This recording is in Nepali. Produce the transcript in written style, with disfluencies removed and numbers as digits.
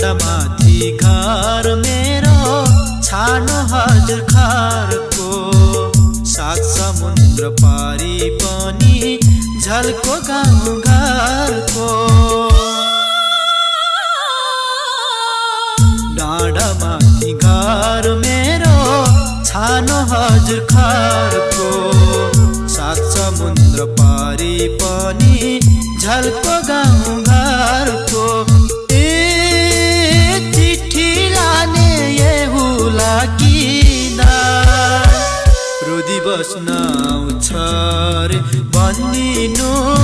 डाँडामाथि घर मेरो छानो हजुर खारको सात समुद्र पारी पनि झल्को गाउँ घरको डाँडामाथि घर मेरो छानो हजुर खारको सात समुद्र पारी पनि झल्को गाउँ घरको चिठी लाने येहुला किना रोदी बस्न आउँछ रे भनिदिनु